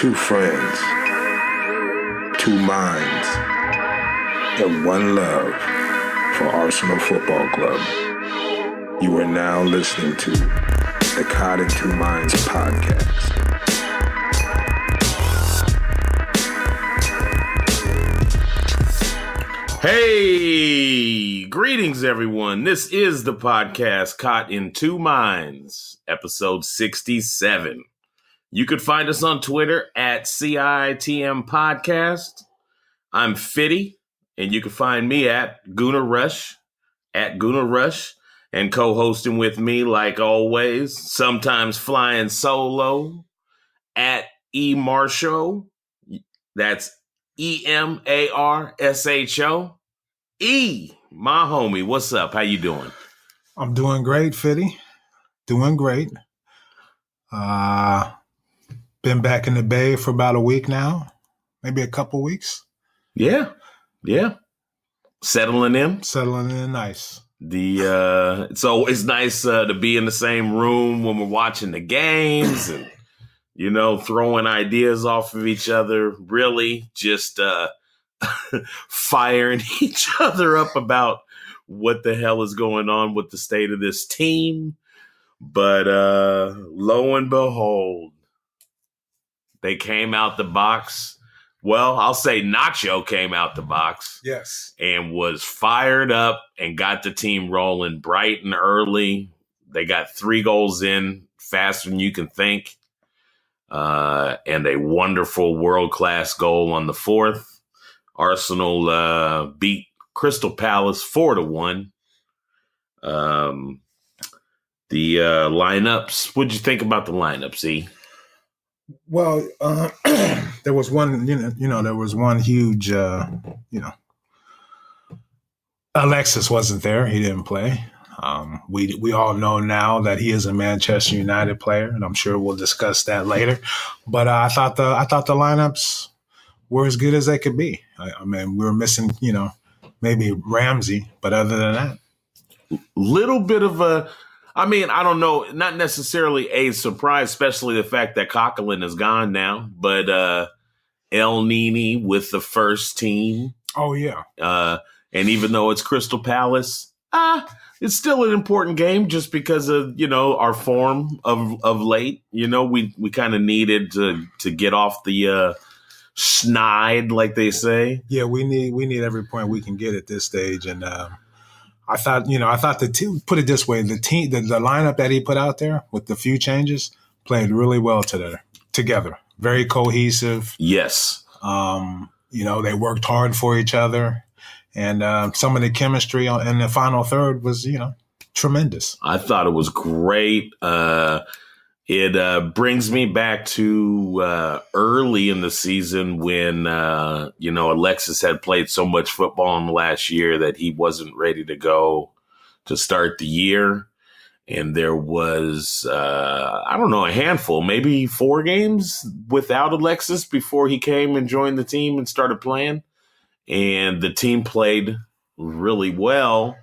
Two friends, two minds, and one love for Arsenal Football Club. You are now listening to the Cod and Two Minds podcast. Hey, greetings everyone. This is the podcast Caught in Two Minds, episode 67. You could find us on Twitter at CITM Podcast. I'm Fitty, and you can find me at Gooner Rush, and co-hosting with me, like always, sometimes flying solo, at E Marsho. That's EMARSHO. E, my homie, what's up? How you doing? I'm doing great, Fitty. Doing great. Been back in the Bay for about a week now, maybe a couple weeks. Yeah. Settling in nice. It's always nice to be in the same room when we're watching the games and, throwing ideas off of each other, really just firing each other up about what the hell is going on with the state of this team. But lo and behold, they came out the box. Well, I'll say Nacho came out the box. Yes. And was fired up and got the team rolling bright and early. They got 3 goals in faster than you can think. And a wonderful world-class goal on the 4th. Arsenal beat Crystal Palace 4-1. The lineups. What'd you think about the lineups, E? Well, there was one, there was one huge, Alexis wasn't there. He didn't play. We all know now that he is a Manchester United player, and I'm sure we'll discuss that later. But I thought the lineups were as good as they could be. I mean, we were missing, maybe Ramsey, but other than that, little bit of a. I mean, I don't know, not necessarily a surprise, especially the fact that Coquelin is gone now, but El Nini with the first team. Oh, yeah. And even though it's Crystal Palace, it's still an important game just because of, our form of late. We kind of needed to get off the schneid, like they say. Yeah, we need every point we can get at this stage. And I thought the team, put it this way, the lineup that he put out there with the few changes played really well together. Very cohesive. Yes. They worked hard for each other. And some of the chemistry in the final third was, tremendous. I thought it was great. It brings me back to early in the season when, Alexis had played so much football in the last year that he wasn't ready to go to start the year. And there was, a handful, maybe 4 games without Alexis before he came and joined the team and started playing. And the team played really well.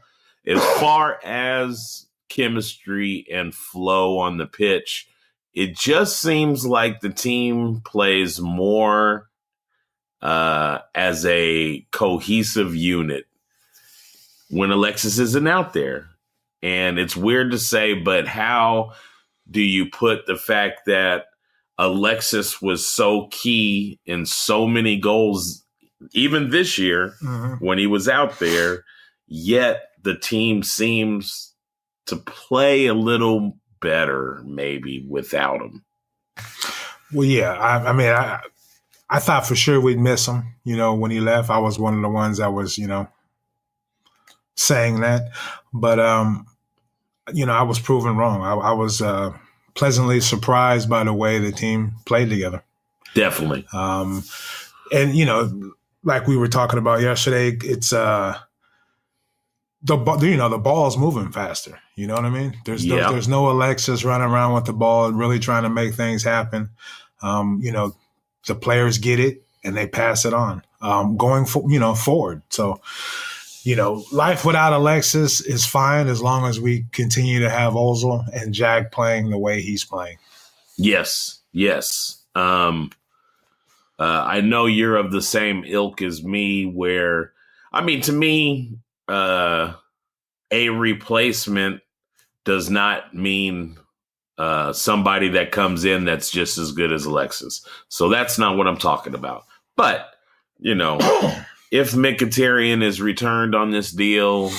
As far as chemistry and flow on the pitch, it just seems like the team plays more as a cohesive unit when Alexis isn't out there. And it's weird to say, but how do you put the fact that Alexis was so key in so many goals, even this year, when he was out there, yet the team seems to play a little better maybe without him? Well, yeah. I thought for sure we'd miss him. When he left, I was one of the ones that was, saying that. But, I was proven wrong. I was pleasantly surprised by the way the team played together. Definitely. And, like we were talking about yesterday, it's the ball's moving faster. You know what I mean? There's no Alexis running around with the ball really trying to make things happen. The players get it and they pass it on, forward. So, life without Alexis is fine as long as we continue to have Ozil and Jack playing the way he's playing. Yes. I know you're of the same ilk as me where, I mean, to me, a replacement does not mean somebody that comes in that's just as good as Alexis. So that's not what I'm talking about. But, you know, if Mkhitaryan is returned on this deal,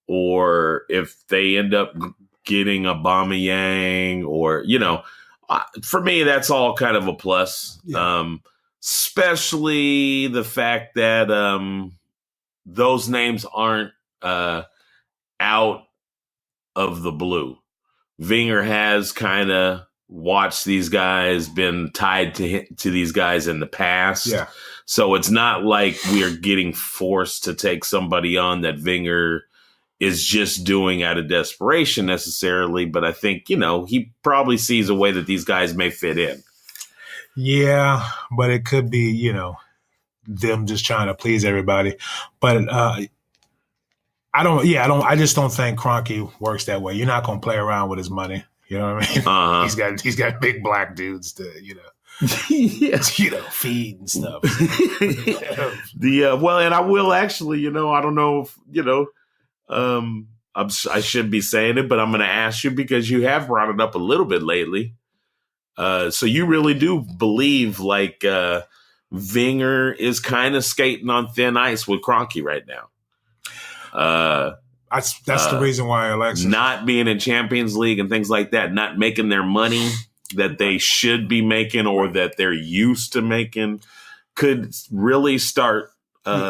or if they end up getting Aubameyang, or, you know, for me, that's all kind of a plus. Yeah. Especially the fact that those names aren't out of the blue. Wenger has kind of watched these guys, been tied to these guys in the past. Yeah. So it's not like we are getting forced to take somebody on that Wenger is just doing out of desperation necessarily. But I think, you know, he probably sees a way that these guys may fit in. Yeah, but it could be, you know, them just trying to please everybody. But I just don't think Kroenke works that way. You're not going to play around with his money. You know what I mean? Uh-huh. He's got big black dudes to, you know, you know, feed and stuff. Well, and I will actually, you know, I don't know if, you know, I should be saying it, but I'm going to ask you because you have brought it up a little bit lately. So you really do believe like Wenger is kind of skating on thin ice with Kroenke right now. That's the reason why Alexis not being in Champions League and things like that, not making their money that they should be making or that they're used to making, could really start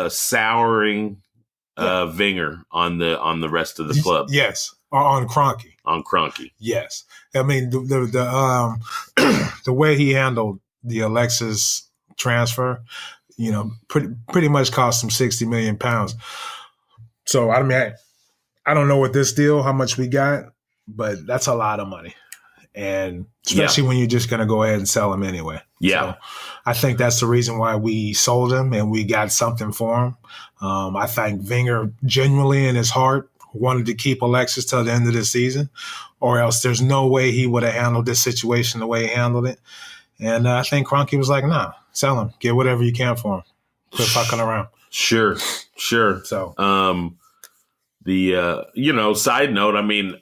souring Wenger on the rest of the club. Yes, on Kroenke. On Kroenke. Yes, I mean the way he handled the Alexis transfer, you know, pretty much cost him £60 million. So I mean, I don't know what this deal, how much we got, but that's a lot of money, and especially when you're just going to go ahead and sell him anyway. Yeah, so I think that's the reason why we sold him and we got something for him. I think Wenger genuinely in his heart wanted to keep Alexis till the end of the season, or else there's no way he would have handled this situation the way he handled it. And I think Kroenke was like, nah, sell him. Get whatever you can for him. Quit fucking around. Sure. So, you know, side note, I mean,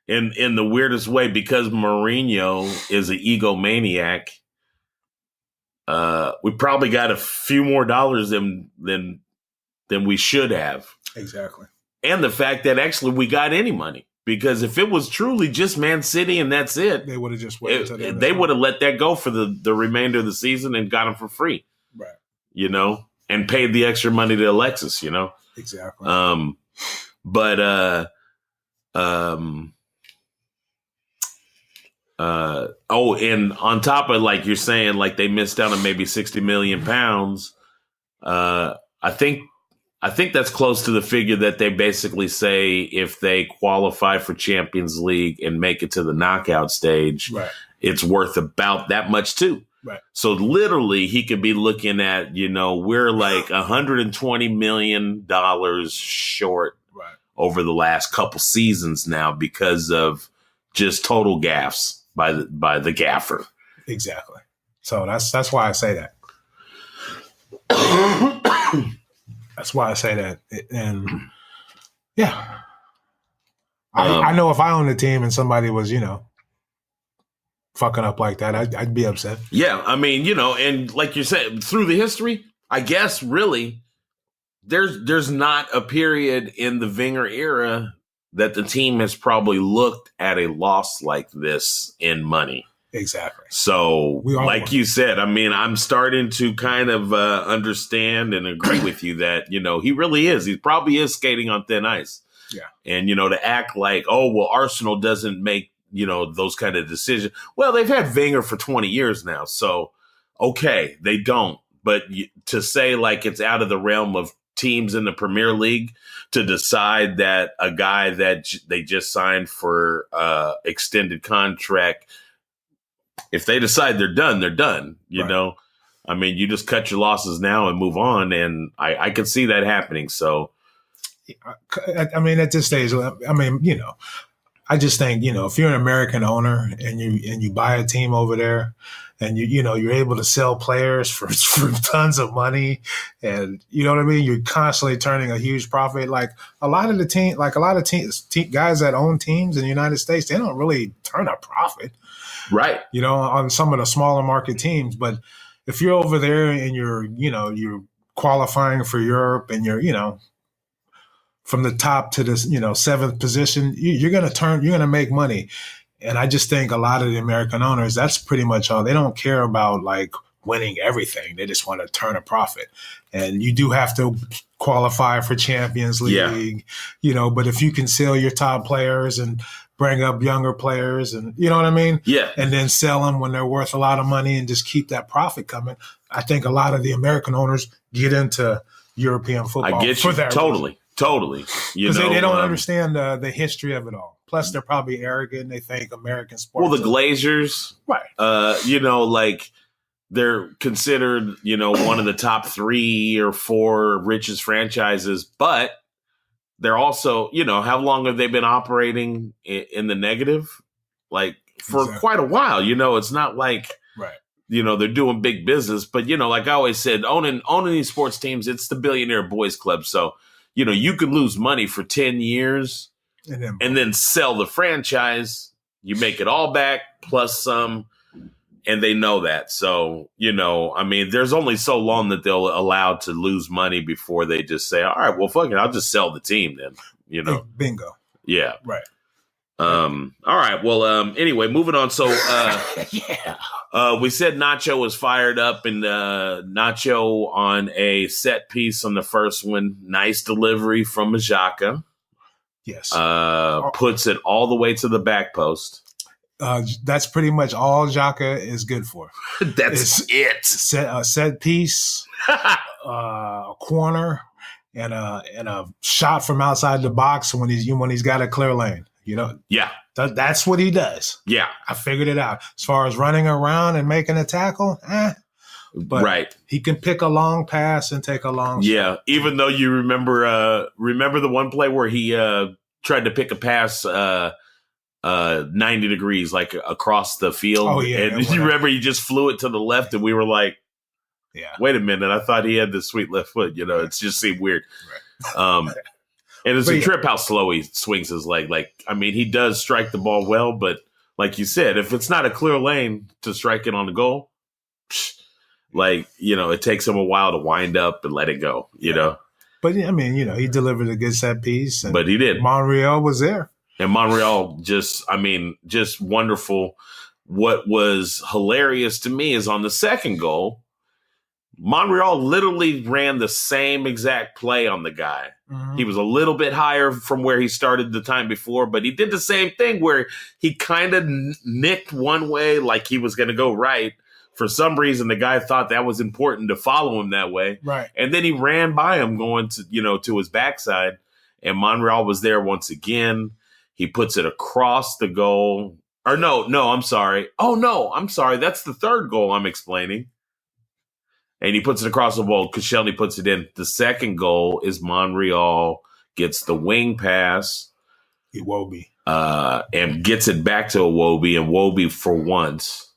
in the weirdest way, because Mourinho is an egomaniac, we probably got a few more dollars than we should have. Exactly. And the fact that actually we got any money, because if it was truly just Man City and that's it, they would have just waited. They would have let that go for the remainder of the season and got him for free. Right. You know, and paid the extra money to Alexis, you know? Exactly. And on top of, like you're saying, like they missed out on maybe £60 million. I think that's close to the figure that they basically say if they qualify for Champions League and make it to the knockout stage, right, it's worth about that much too. Right. So literally he could be looking at, you know, we're like $120 million short over the last couple seasons now because of just total gaffes by the gaffer. Exactly. So that's why I say that. That's why I say that. And yeah, I know if I owned a team and somebody was, you know, fucking up like that, I'd be upset. Yeah. I mean, you know, and like you said, through the history, I guess really there's not a period in the Wenger era that the team has probably looked at a loss like this in money. Exactly. So, like you said, I mean, I'm starting to kind of understand and agree with you that, you know, he probably is skating on thin ice. Yeah. And, you know, to act like, oh, well, Arsenal doesn't make, you know, those kind of decisions. Well, they've had Wenger for 20 years now. So, okay, they don't. But to say like it's out of the realm of teams in the Premier League to decide that a guy that they just signed for extended contract, if they decide they're done, they're done. You know, I mean, you just cut your losses now and move on. And I could see that happening. So, I mean, at this stage, I mean, you know, I just think, if you're an American owner and you buy a team over there and you're able to sell players for tons of money and you know what I mean? You're constantly turning a huge profit. Like a lot of guys that own teams in the United States, they don't really turn a profit. Right. On some of the smaller market teams. But if you're over there and you're qualifying for Europe and you're, from the top to the, seventh position, you're going to make money. And I just think a lot of the American owners, that's pretty much all. They don't care about like winning everything. They just want to turn a profit. And you do have to qualify for Champions League, but if you can sell your top players and bring up younger players and you know what I mean? Yeah. And then sell them when they're worth a lot of money and just keep that profit coming. I think a lot of the American owners get into European football. I get you. Totally. Because they don't understand the history of it all. Plus, they're probably arrogant. They think American sports. Well, the Glazers, right? They're considered, one of the top 3 or 4 richest franchises, but they're also, how long have they been operating in the negative? Like for quite a while, it's not like, right. They're doing big business, but like I always said, owning these sports teams, it's the billionaire boys club. So, you could lose money for 10 years and then sell the franchise. You make it all back plus some, and they know that. So, there's only so long that they'll allow to lose money before they just say, all right, well, fuck it, I'll just sell the team then, Bingo. Yeah. Right. All right. Well, anyway, moving on. So, we said Nacho was fired up, and Nacho on a set piece on the first one. Nice delivery from Xhaka. Yes. Puts it all the way to the back post. That's pretty much all Xhaka is good for. That's it. Set piece, a corner, and a shot from outside the box when he's got a clear lane. Yeah. That's what he does. Yeah. I figured it out. As far as running around and making a tackle, but right. He can pick a long pass and take a long shot. Even though you remember the one play where he tried to pick a pass 90 degrees, like across the field. Oh, yeah. And you remember he just flew it to the left, and we were like, wait a minute. I thought he had the sweet left foot. It just seemed weird. Right. And it's a trip how slow he swings his leg. He does strike the ball well, but like you said, if it's not a clear lane to strike it on the goal, it takes him a while to wind up and let it go, know. But, he delivered a good set piece. But he did. Monreal was there. And Monreal just wonderful. What was hilarious to me is on the second goal, Monreal literally ran the same exact play on the guy. Mm-hmm. He was a little bit higher from where he started the time before, but he did the same thing where he kind of nicked one way like he was going to go right. For some reason, the guy thought that was important to follow him that way. Right. And then he ran by him going to, to his backside, and Monreal was there once again. He puts it across the goal. Or no, I'm sorry. Oh, no, I'm sorry. That's the third goal I'm explaining. And he puts it across the wall. Koscielny puts it in. The second goal is Monreal gets the wing pass. Iwobi. And gets it back to Iwobi. And Iwobi, for once,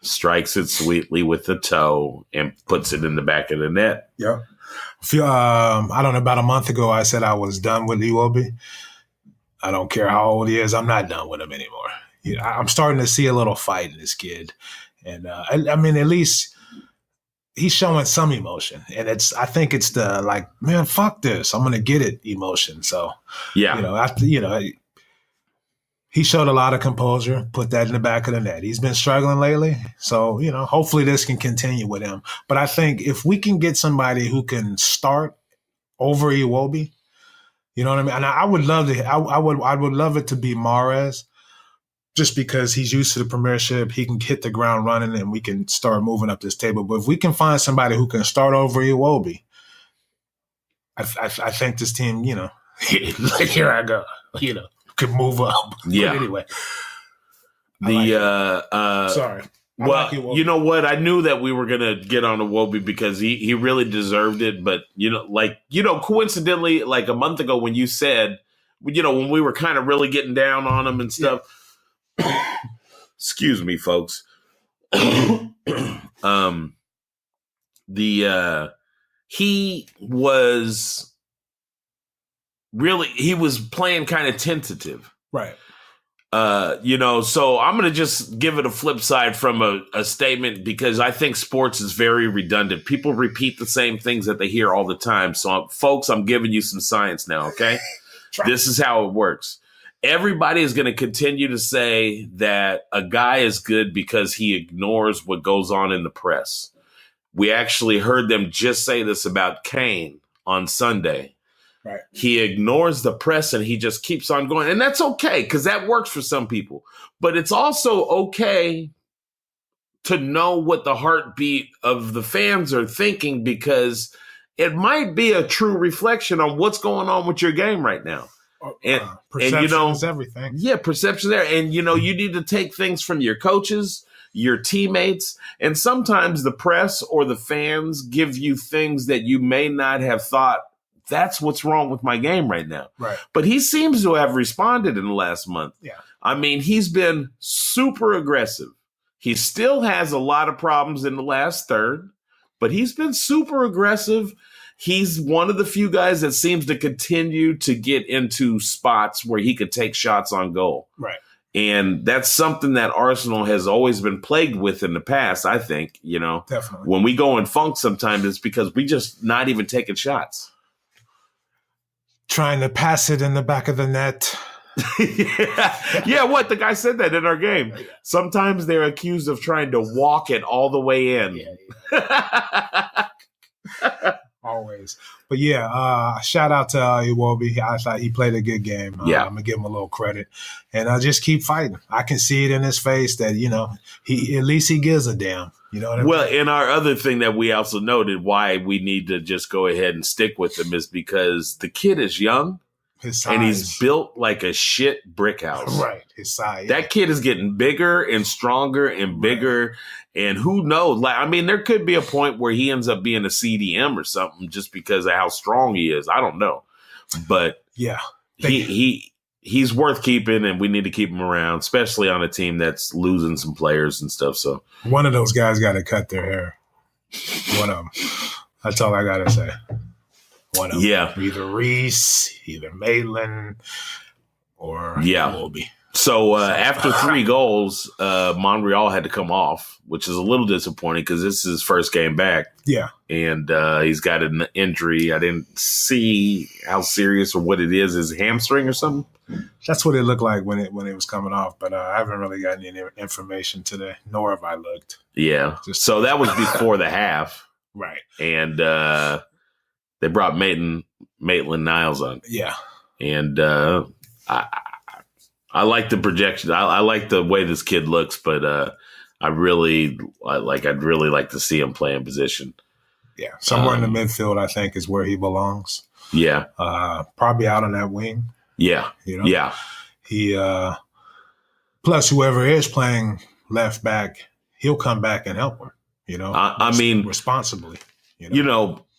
strikes it sweetly with the toe and puts it in the back of the net. Yeah. I don't know, about a month ago, I said I was done with Iwobi. I don't care how old he is. I'm not done with him anymore. I'm starting to see a little fight in this kid. And, at least he's showing some emotion, and I think it's the like, man, fuck this, I'm gonna get it emotion. So he showed a lot of composure, put that in the back of the net. He's been struggling lately, so hopefully this can continue with him. But I think if we can get somebody who can start over Iwobi, you know what I mean. And I would love to. I would love it to be Mahrez. Just because he's used to the Premiership, he can hit the ground running, and we can start moving up this table. But if we can find somebody who can start over Iwobi, I think this team, here I go, could move up. Yeah. But anyway, sorry. Well, you know what? I knew that we were gonna get on Iwobi because he really deserved it. But coincidentally, like a month ago when you said when we were kind of really getting down on him and stuff. Yeah. Excuse me, folks. He was playing kind of tentative. Right. So I'm going to just give it a flip side from a statement, because I think sports is very redundant. People repeat the same things that they hear all the time. So, folks, I'm giving you some science now, okay? This is how it works. Everybody is going to continue to say that a guy is good because he ignores what goes on in the press. We actually heard them just say this about Kane on Sunday. Right. He ignores the press and he just keeps on going. And that's okay, because that works for some people. But it's also okay to know what the heartbeat of the fans are thinking, because it might be a true reflection on what's going on with your game right now. Perception is everything. Yeah, perception there. And, you need to take things from your coaches, your teammates, and sometimes the press or the fans give you things that you may not have thought, that's what's wrong with my game right now. Right. But he seems to have responded in the last month. Yeah. I mean, he's been super aggressive. He still has a lot of problems in the last third, but he's been super aggressive. He's one of the few guys that seems to continue to get into spots where he could take shots on goal. Right. And that's something that Arsenal has always been plagued with in the past, I think. Definitely. When we go in funk sometimes, it's because we just not even taking shots. Trying to pass it in the back of the net. Yeah, what? The guy said that in our game. Sometimes they're accused of trying to walk it all the way in. Yeah. Always. But shout out to Iwobi. I thought he played a good game. I'm going to give him a little credit. And I just keep fighting. I can see it in his face that, he at least he gives a damn. You know what I mean? Well, and our other thing that we also noted why we need to just go ahead and stick with him is because the kid is young. His size. And he's built like a shit brick house. Right. His size. That kid is getting bigger and stronger and bigger. Right. And who knows? There could be a point where he ends up being a CDM or something just because of how strong he is. I don't know. But yeah, he's worth keeping, and we need to keep him around, especially on a team that's losing some players and stuff. So one of those guys got to cut their hair. One of them. That's all I got to say. One of them. Yeah. Either Reese, either Maitland, or Iwobi. So after 3 goals, Monreal had to come off, which is a little disappointing because this is his first game back. Yeah. And he's got an injury. I didn't see how serious or what it is. Is it hamstring or something? That's what it looked like when it was coming off, but I haven't really gotten any information today, nor have I looked. Yeah. So that was before the half. Right. And they brought Maitland-Niles on. Yeah. And I like the projection. I like the way this kid looks, but I'd really like to see him play in position. Yeah, somewhere in the midfield, I think, is where he belongs. Yeah, probably out on that wing. Yeah, yeah. He plus whoever is playing left back, he'll come back and help him. I mean, responsibly.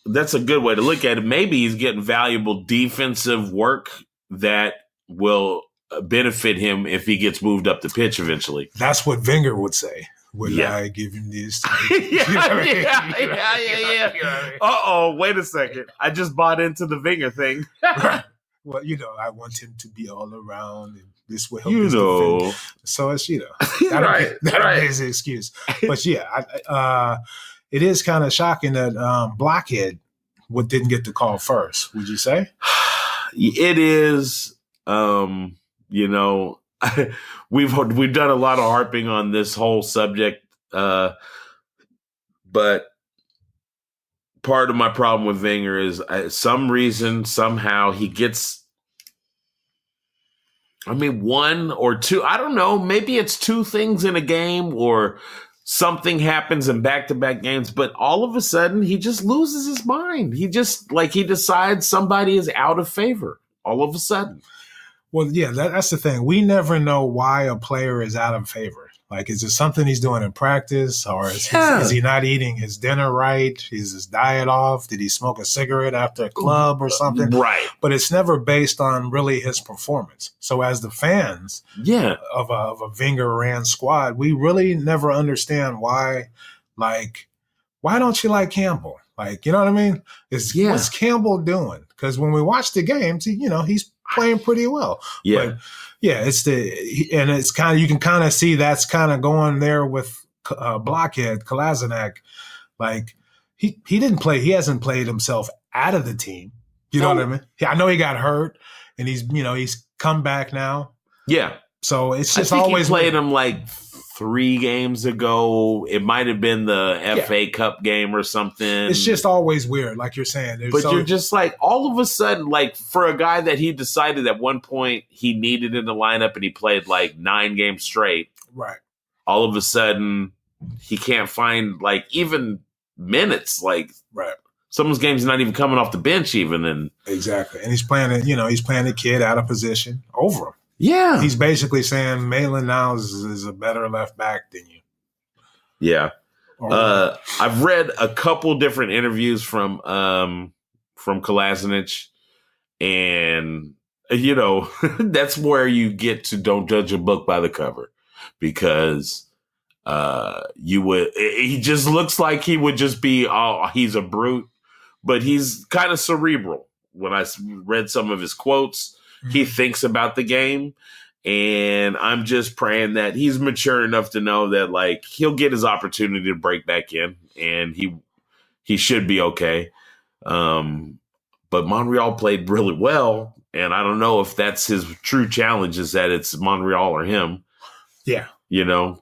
That's a good way to look at it. Maybe he's getting valuable defensive work that will benefit him if he gets moved up the pitch eventually. That's what Wenger would say. Would I give him this? Yeah. Uh-oh, wait a second. I just bought into the Wenger thing. Well, I want him to be all around, and this will help his defense. So it's, that'll be his excuse. But it is kind of shocking that Blockhead didn't get the call first, would you say? It is. We've done a lot of harping on this whole subject, but part of my problem with Wenger is some reason, somehow he gets, one or two, I don't know, maybe it's 2 things in a game or something happens in back-to-back games, but all of a sudden he just loses his mind. He just, he decides somebody is out of favor all of a sudden. Well, yeah, that's the thing. We never know why a player is out of favor. Like, is it something he's doing in practice, or is he not eating his dinner right? Is his diet off? Did he smoke a cigarette after a club or something? Right. But it's never based on really his performance. So as the fans of a Wenger-ran squad, we really never understand why, like, why don't you like Campbell? Like, you know what I mean? What's Campbell doing? Because when we watch the games, he's playing pretty well. Yeah. But, it's kind of, you can kind of see that's kind of going there with Blockhead, Kolasinac. Like, he didn't play, he hasn't played himself out of the team. You know what I mean? I know he got hurt and he's come back now. Yeah. So it's just I think always he played him like 3 games ago. It might have been the FA Cup game or something. It's just always weird, like you're saying. You're just like, all of a sudden, like, for a guy that he decided at one point he needed in the lineup and he played like 9 games straight. Right. All of a sudden, he can't find like even minutes. Like, right. Some of his games not even coming off the bench even. And exactly. And he's playing a kid out of position over him. Yeah. He's basically saying Maitland now is a better left back than you. Yeah. I've read a couple different interviews from Kolasinac, and that's where you get to don't judge a book by the cover, because he just looks like he would just be, he's a brute, but he's kind of cerebral. When I read some of his quotes, he thinks about the game, and I'm just praying that he's mature enough to know that, like, he'll get his opportunity to break back in, and he should be okay. But Monreal played really well, and I don't know if that's his true challenge, is that it's Monreal or him. Yeah. Who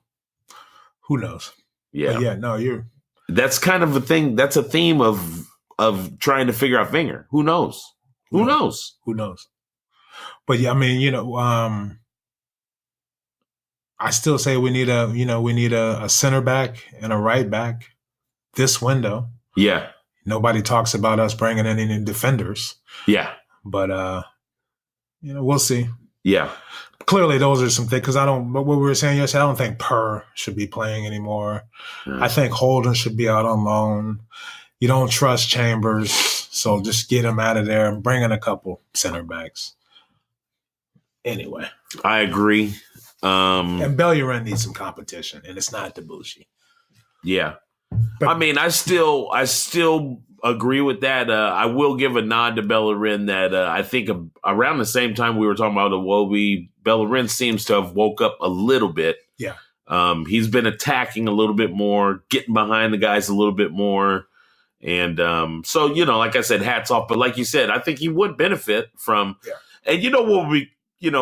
knows? Yeah. But yeah, no, that's kind of a thing. That's a theme of trying to figure out Wenger. Who knows? Who knows? But yeah, I mean, I still say we need a center back and a right back this window. Yeah. Nobody talks about us bringing in any defenders. Yeah. But we'll see. Yeah. Clearly, those are some things, because but what we were saying yesterday, I don't think Purr should be playing anymore. I think Holden should be out on loan. You don't trust Chambers, so just get him out of there and bring in a couple center backs. Anyway. I agree. And Bellerin needs some competition, and it's not Debuchy. Yeah. But, I mean, I still agree with that. I will give a nod to Bellerin that I think around the same time we were talking about Iwobi, Bellerin seems to have woke up a little bit. Yeah. He's been attacking a little bit more, getting behind the guys a little bit more. And so, like I said, hats off. But like you said, I think he would benefit from and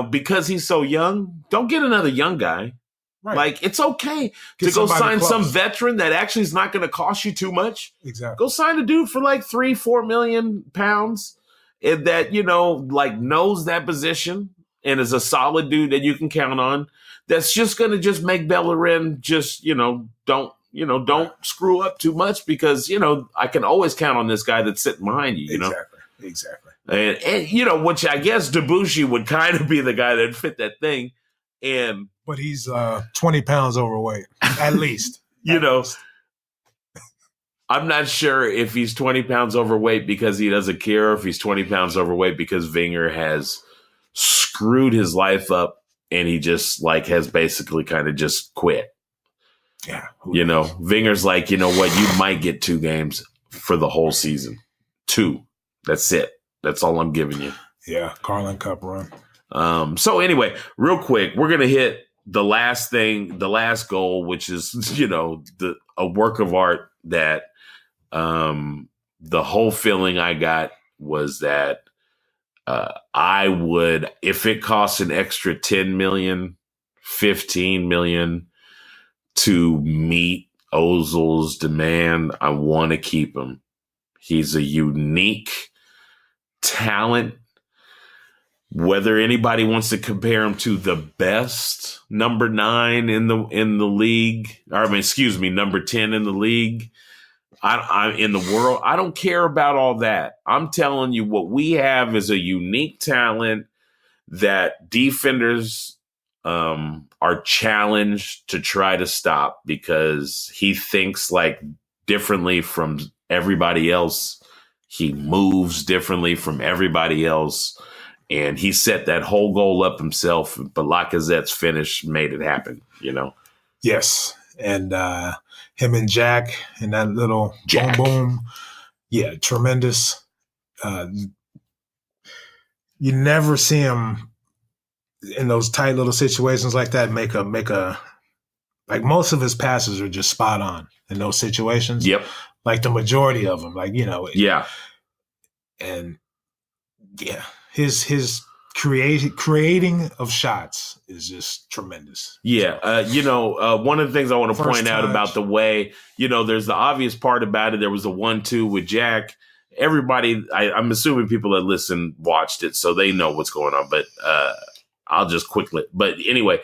because he's so young, don't get another young guy. Right. Like, it's okay to go sign some veteran that actually is not going to cost you too much. Exactly. Go sign a dude for like £3-4 million and that, knows that position and is a solid dude that you can count on. That's just going to just make Bellerin just, don't screw up too much, because, I can always count on this guy that's sitting behind you, Exactly. And which I guess Debuchy would kind of be the guy that fit that thing. But he's 20 pounds overweight, at least. I'm not sure if he's 20 pounds overweight because he doesn't care, or if he's 20 pounds overweight because Wenger has screwed his life up and he just has basically kind of just quit. Yeah. Wenger's like, you know what? You might get 2 games for the whole season. 2. That's it. That's all I'm giving you. Yeah. Carling Cup run. So anyway, real quick, we're going to hit the last goal, which is, a work of art that, the whole feeling I got was that, I would, if it costs an extra 10 million, 15 million to meet Ozil's demand, I want to keep him. He's a unique talent. Whether anybody wants to compare him to the best number 9 in the league, number 10 in the league, in the world, I don't care about all that. I'm telling you, what we have is a unique talent that defenders are challenged to try to stop because he thinks like differently from everybody else. He moves differently from everybody else. And he set that whole goal up himself, but Lacazette's finish made it happen, you know? Yes. And him and Jack and that little boom boom. Yeah, tremendous. You never see him in those tight little situations like that make a like most of his passes are just spot on in those situations. Yep. Like the majority of them, like, you know. Yeah. And yeah. His creating of shots is just tremendous. Yeah. One of the things I want to point out about the way, there's the obvious part about it. There was a 1-2 with Jack. Everybody, I'm assuming people that listen watched it, so they know what's going on. But I'll just quickly. But anyway,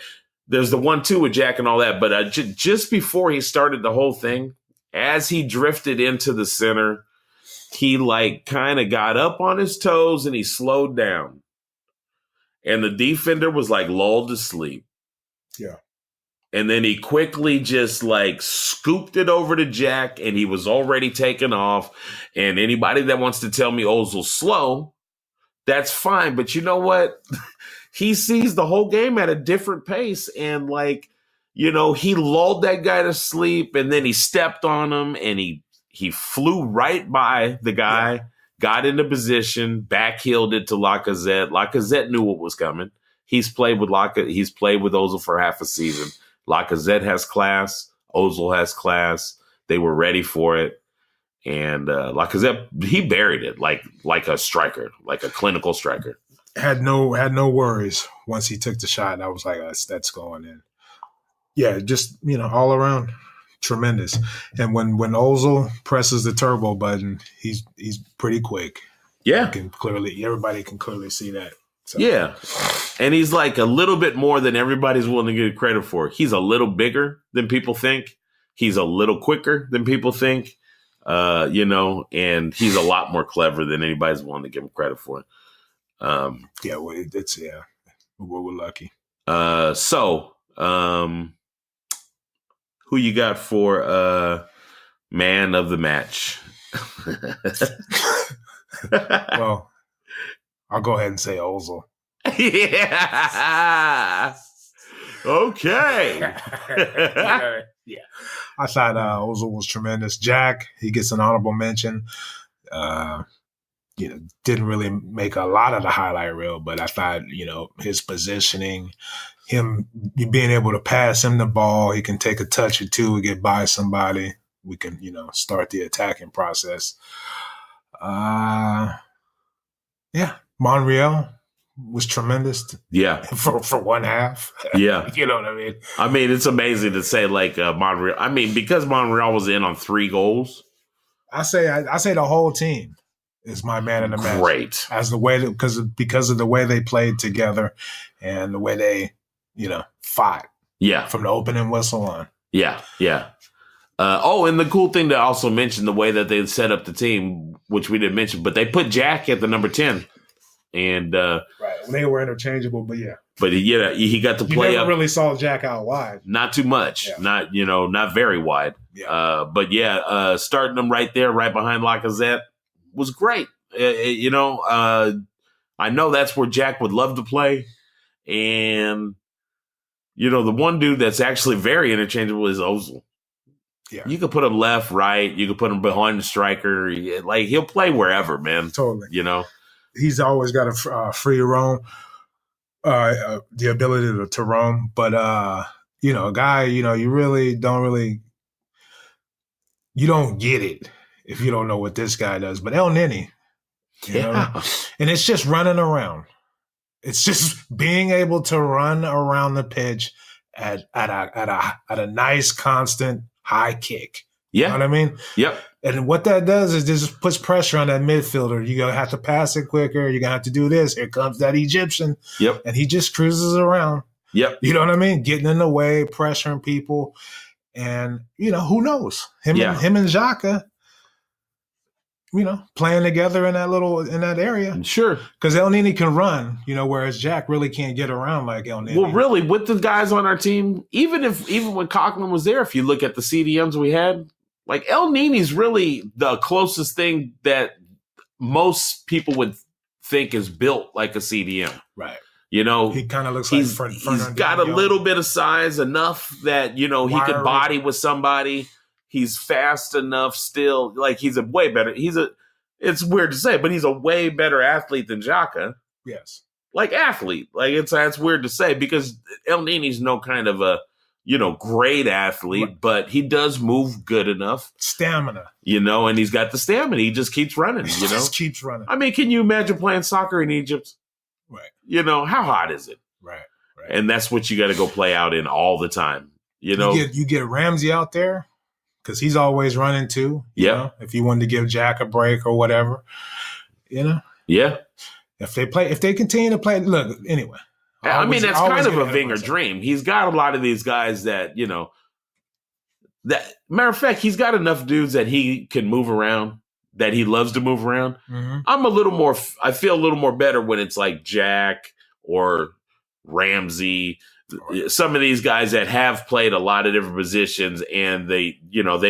there's the 1-2 with Jack and all that. But just before he started the whole thing, as he drifted into the center, he like kind of got up on his toes and he slowed down. And the defender was like lulled to sleep. Yeah. And then he quickly just like scooped it over to Jack and he was already taken off. And anybody that wants to tell me Ozil's slow, that's fine. But you know what? He sees the whole game at a different pace. And like, he lulled that guy to sleep and then he stepped on him and he flew right by the guy, got into position, backheeled it to Lacazette. Lacazette knew what was coming. He's played with Ozil for half a season. Lacazette has class. Ozil has class. They were ready for it. And Lacazette, he buried it like a striker, like a clinical striker. Had no worries once he took the shot. I was like, that's going in. Yeah, just, all around. Tremendous. And when Ozil presses the turbo button, he's pretty quick. Yeah. Everybody can clearly see that. So. Yeah. And he's like a little bit more than everybody's willing to give credit for. He's a little bigger than people think. He's a little quicker than people think. And he's a lot more clever than anybody's willing to give him credit for. We're lucky. Who you got for man of the match? Well, I'll go ahead and say Ozil. Yeah. Okay. Yeah. I thought Ozil was tremendous. Jack, he gets an honorable mention. Didn't really make a lot of the highlight reel, but I thought, his positioning, him being able to pass him the ball, he can take a touch or two and get by somebody. We can, start the attacking process. Monreal was tremendous. Yeah. For one half. Yeah. You know what I mean? I mean, it's amazing to say like Monreal. I mean, because Monreal was in on 3 goals. I say the whole team is my man in the match. Great. As the way because of the way they played together and the way they, fought. Yeah. From the opening whistle on. Yeah. Yeah. And the cool thing to also mention the way that they set up the team, which we didn't mention, but they put Jack at the number 10. And right. They were interchangeable, but yeah. But he got to play. You never up. Really saw Jack out wide. Not too much. Yeah. Not very wide. Yeah. Starting them right there, right behind Lacazette was great. I know that's where Jack would love to play. And, the one dude that's actually very interchangeable is Ozil. Yeah. You could put him left, right. You could put him behind the striker. Like, he'll play wherever, man. Totally. He's always got a free roam, the ability to roam. But, a guy, you really don't you don't get it if you don't know what this guy does. But El Nini, and it's just running around. It's just being able to run around the pitch at a nice, constant high kick. Yeah. You know what I mean? Yep. And what that does is just puts pressure on that midfielder. You're going to have to pass it quicker. You're going to have to do this. Here comes that Egyptian. Yep. And he just cruises around. Yep. You know what I mean? Getting in the way, pressuring people. And, who knows? Him and Xhaka, playing together in that area. Sure. Because El Nini can run, whereas Jack really can't get around like El Nini. Well, really, with the guys on our team, even when Coughlin was there, if you look at the CDMs we had, like El Nini's really the closest thing that most people would think is built like a CDM. Right. He kind of looks like he's got a little bit of size, enough that, he could body with somebody. He's fast enough still. Like, he's a way better. It's weird to say, but he's a way better athlete than Xhaka. Yes. Like, athlete. Like, that's weird to say because El Nini's no kind of a, great athlete, right. But he does move good enough. Stamina. And he's got the stamina. He just keeps running, He just keeps running. I mean, can you imagine playing soccer in Egypt? Right. How hot is it? Right. And that's what you got to go play out in all the time. You get Ramsey out there because he's always running too. Yeah. If you wanted to give Jack a break or whatever, Yeah. If they continue to play, look, anyway. That's kind of a Wenger dream. He's got a lot of these guys that, that matter of fact, he's got enough dudes that he can move around, that he loves to move around. Mm-hmm. I feel a little more better when it's like Jack or Ramsey, some of these guys that have played a lot of different positions and they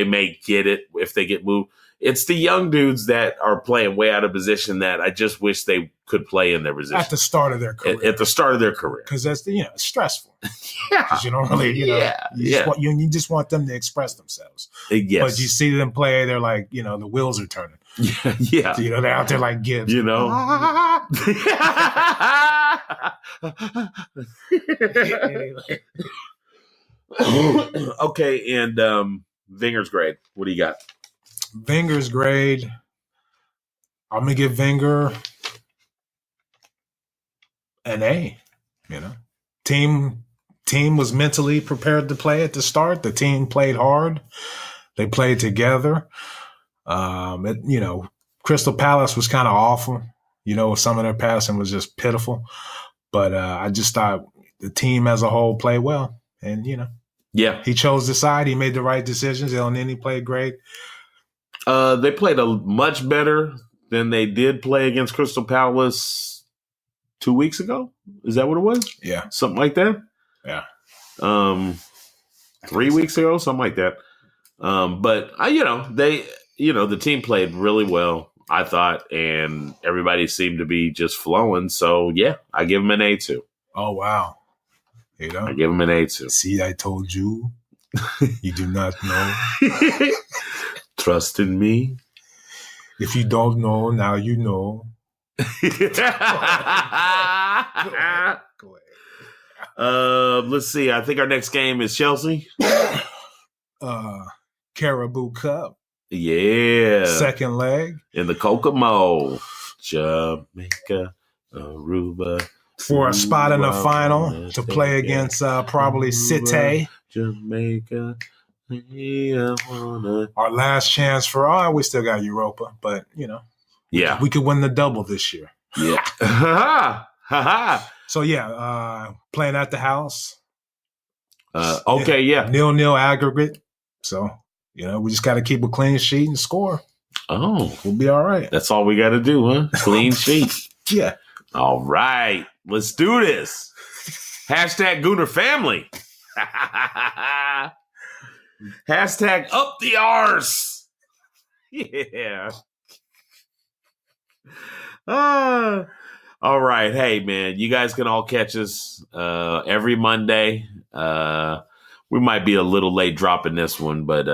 may get it if they get moved. It's the young dudes that are playing way out of position that I just wish they could play in their position. At the start of their career. At the start of their career. Because that's, it's stressful. Yeah. Because you don't really, you just want them to express themselves. Yes. But you see them play, they're like, the wheels are turning. Yeah. So, they're out there like Gibbs. Okay, and Wenger's grade. What do you got? Wenger's grade. I'm gonna give Wenger an A. Team was mentally prepared to play at the start. The team played hard. They played together. Crystal Palace was kind of awful. Some of their passing was just pitiful. But I just thought the team as a whole played well. And, yeah, he chose the side. He made the right decisions. El Nini played great. They played a much better than they did play against Crystal Palace 2 weeks ago. Is that what it was? Yeah. Something like that? Yeah. 3 weeks ago, something like that. But the team played really well, I thought, and everybody seemed to be just flowing. So yeah, I give them an A too. Oh wow. I give them an A too. See, I told you. You do not know. Trust in me. If you don't know, now you know. Go ahead. Let's see. I think our next game is Chelsea. Caribou Cup. Yeah. Second leg. In the Kokomo. Jamaica, Aruba. For a spot in the final to play against probably City. Jamaica. Our last chance for, we still got Europa, but, yeah, we could win the double this year. Yeah. So, yeah, playing at the house. Okay, yeah. 0-0 aggregate. So, we just got to keep a clean sheet and score. Oh. We'll be all right. That's all we got to do, huh? Clean sheet. Yeah. All right. Let's do this. Hashtag Gooner Family. Hashtag up the arse. Yeah. All right. Hey, man, you guys can all catch us every Monday. We might be a little late dropping this one, but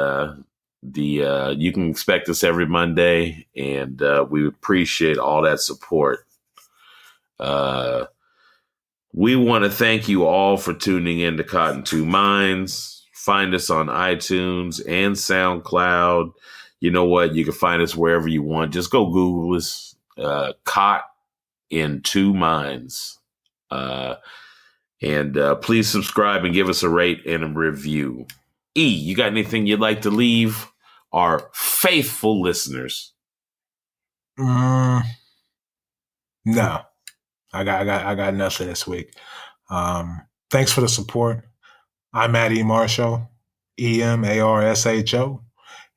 you can expect us every Monday, and we appreciate all that support. We want to thank you all for tuning in to Cotton Two Minds. Find us on iTunes and SoundCloud. You know what? You can find us wherever you want. Just go Google us. Caught in Two Minds. And please subscribe and give us a rate and a review. E, you got anything you'd like to leave our faithful listeners? No. I got nothing this week. Thanks for the support. I'm Maddie Marshall, EMARSHO,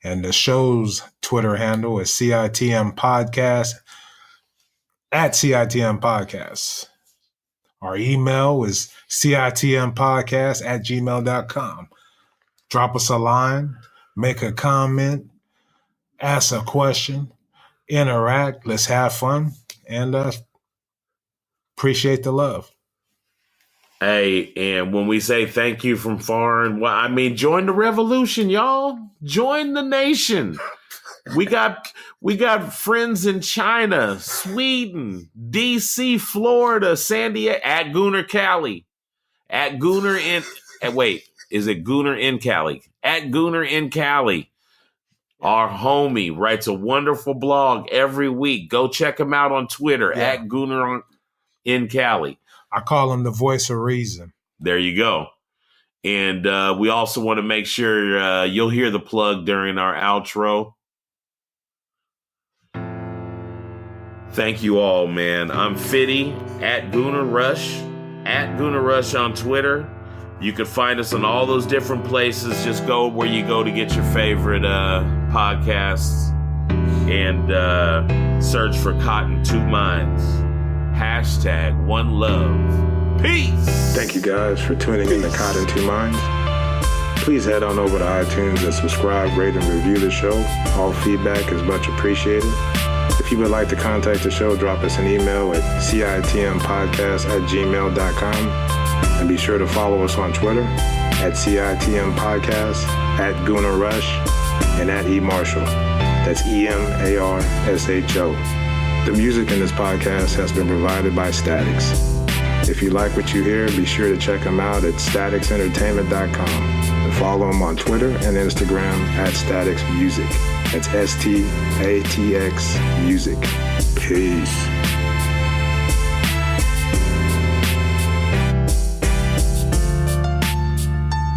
And the show's Twitter handle is CITM Podcast, at CITM Podcast. Our email is citmpodcast@gmail.com. Drop us a line, make a comment, ask a question, interact. Let's have fun, and appreciate the love. Hey, and when we say thank you from foreign, well, I mean, join the revolution, y'all. Join the nation. We got friends in China, Sweden, DC, Florida, San Diego, at Gooner Cali, at Gooner in. Wait, is it Gooner in Cali? At Gooner in Cali. Our homie writes a wonderful blog every week. Go check him out on Twitter, at Gooner in Cali. I call him the voice of reason. There you go. And we also want to make sure you'll hear the plug during our outro. Thank you all, man. I'm Fitty, at Gooner Rush, at Gooner Rush on Twitter. You can find us on all those different places. Just go where you go to get your favorite podcasts and search for Cotton Two Minds. #OneLove. Peace. Thank you guys for tuning in to Cotton Two Minds. Please head on over to iTunes and subscribe, rate, and review the show. All feedback is much appreciated. If you would like to contact the show, drop us an email at citmpodcast@gmail.com. And be sure to follow us on Twitter at CITM Podcast, at Gooner Rush, and at eMarshall. That's EMARSHO. The music in this podcast has been provided by Statics. If you like what you hear, be sure to check them out at staticsentertainment.com and follow them on Twitter and Instagram at Statics Music. That's STATX Music. Peace.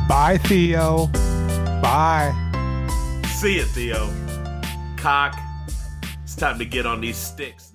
Bye, Theo. Bye. See ya, Theo. Cock. It's time to get on these sticks.